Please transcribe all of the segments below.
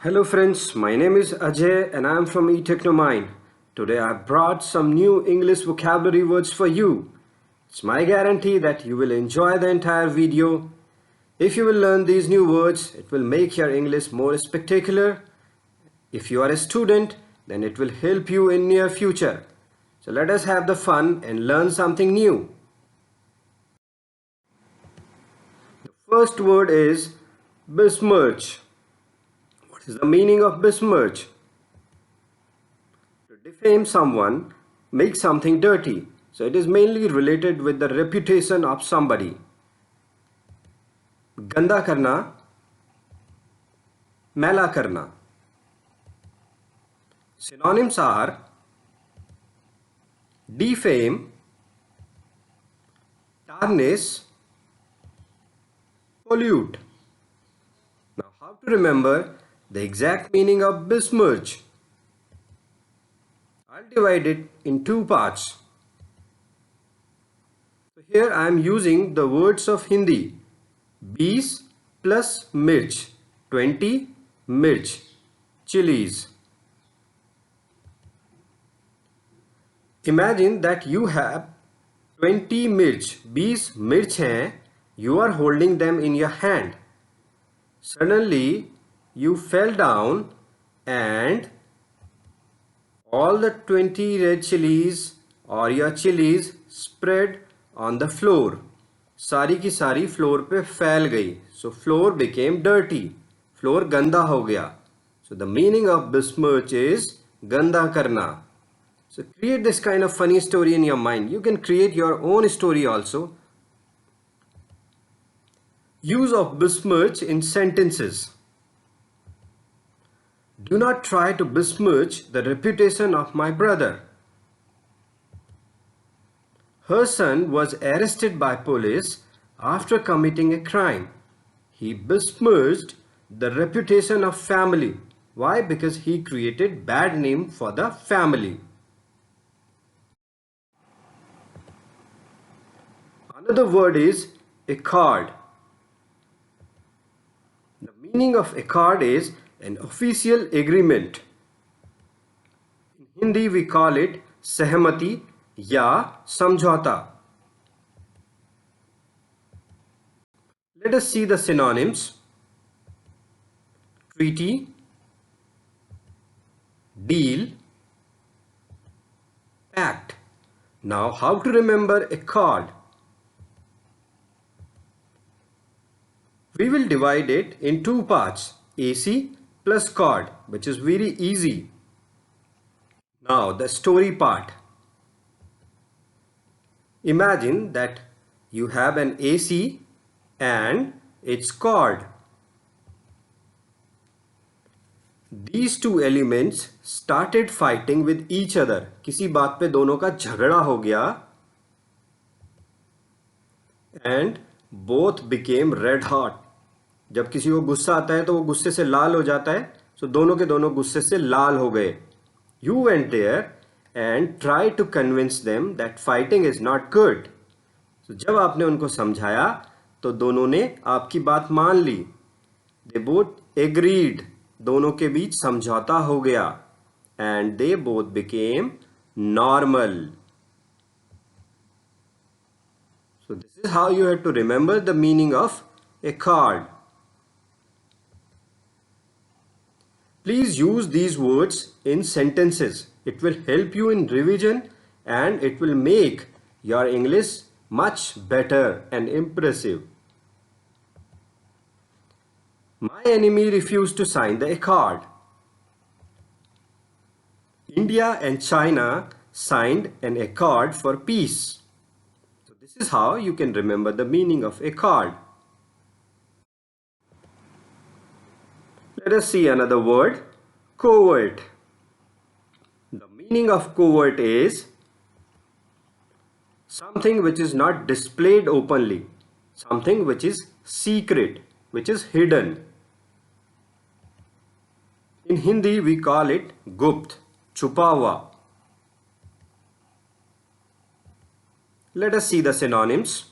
Hello friends, my name is Ajay and I am from eTechnoMind. Today I have brought some new English vocabulary words for you. It's my guarantee that you will enjoy the entire video. If you will learn these new words, it will make your English more spectacular. If you are a student, then it will help you in near future. So let us have the fun and learn something new. The first word is besmirch. What is the meaning of besmirch? To defame someone, make something dirty. So it is mainly related with the reputation of somebody. गंदा करना, मैला करना. Synonyms are defame, tarnish, pollute. Now how to remember the exact meaning of besmirch? I'll divide it in two parts. So here I am using the words of Hindi. 20 plus mirch, 20 mirch, chilies. Imagine that you have 20 mirch, 20 mirch हैं, you are holding them in your hand. Suddenly you fell down and all the 20 red chilies or your chilies spread on the floor. सारी की सारी floor पे फैल गई. So floor became dirty. Floor गंदा हो गया. So the meaning of besmirch is गंदा करना. So create this kind of funny story in your mind. You can create your own story also. Use of besmirch in sentences. Do not try to besmirch the reputation of my brother. Her son was arrested by police after committing a crime. He besmirched the reputation of family. Why? Because he created bad name for the family. Another word is accord. The meaning of accord is an official agreement. In Hindi we call it सहमति या समझौता. Let us see the synonyms. Treaty, deal, pact. Now how to remember accord? We will divide it in two parts, AC plus cord, which is very easy. Now the story part. Imagine that you have an AC and its cord. These two elements started fighting with each other. किसी बात पे दोनों का झगड़ा हो गया and both became red hot. जब किसी को गुस्सा आता है तो वो गुस्से से लाल हो जाता है. So दोनों के दोनों गुस्से से लाल हो गए. You went there and try to convince them that fighting is not good. So जब आपने उनको समझाया तो दोनों ने आपकी बात मान ली. They both agreed. दोनों के बीच समझौता हो गया and they both became normal. So this is how you have to remember the meaning of accord. Please use these words in sentences. It will help you in revision and it will make your English much better and impressive. My enemy refused to sign the accord. India and China signed an accord for peace. So this is how you can remember the meaning of accord. Let us see another word, covert. The meaning of covert is something which is not displayed openly, something which is secret, which is hidden. In Hindi we call it gupt, छुपा हुआ. Let us see the synonyms.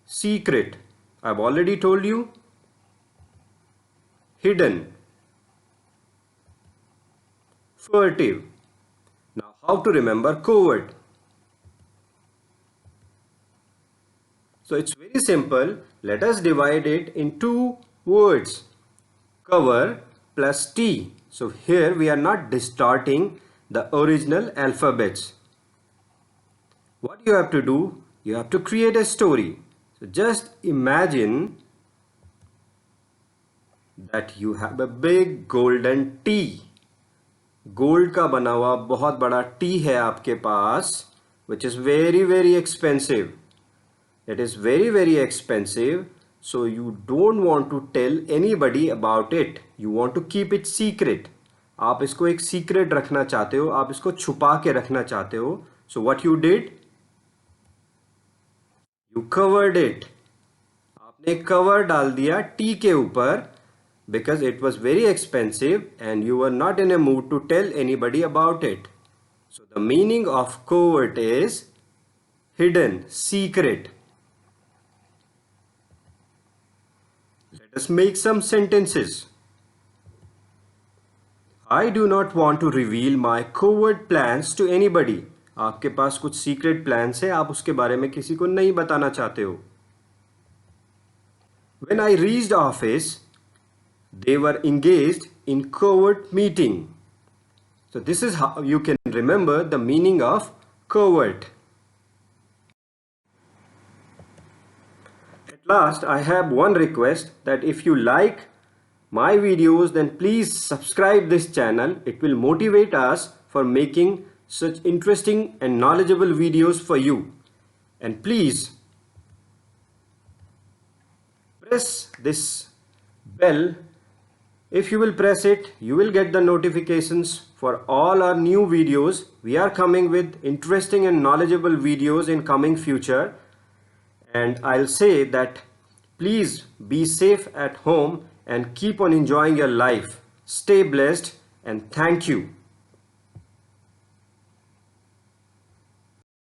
Secret, I've already told you. hidden. Furtive. Now how to remember covert? So it's very simple. Let us divide it in two words. Cover plus T. So here we are not distorting the original alphabets. What you have to do? You have to create a story. So just imagine that you have a big golden T. Gold का बना हुआ बहुत बड़ा T है आपके पास, which is very very expensive. It is very very expensive, so you don't want to tell anybody about it. You want to keep it secret. आप इसको एक सीक्रेट रखना चाहते हो, आप इसको छुपा के रखना चाहते हो. So what you did? You covered it. आपने कवर डाल दिया टी के ऊपर because it was very expensive and you were not in a mood to tell anybody about it. So the meaning of covert is hidden, secret. Let us make some sentences. I do not want to reveal my covert plans to anybody. आपके पास कुछ secret plans है, आप उसके बारे में किसी को नहीं बताना चाहते हो. When I reached office, they were engaged in covert meeting. So this is how you can remember the meaning of covert. At last, I have one request that if you like my videos, then please subscribe this channel. It will motivate us for making such interesting and knowledgeable videos for you. And please press this bell. If you will press it, you will get the notifications for all our new videos. We are coming with interesting and knowledgeable videos in coming future. And I'll say that please be safe at home and keep on enjoying your life. Stay blessed and thank you.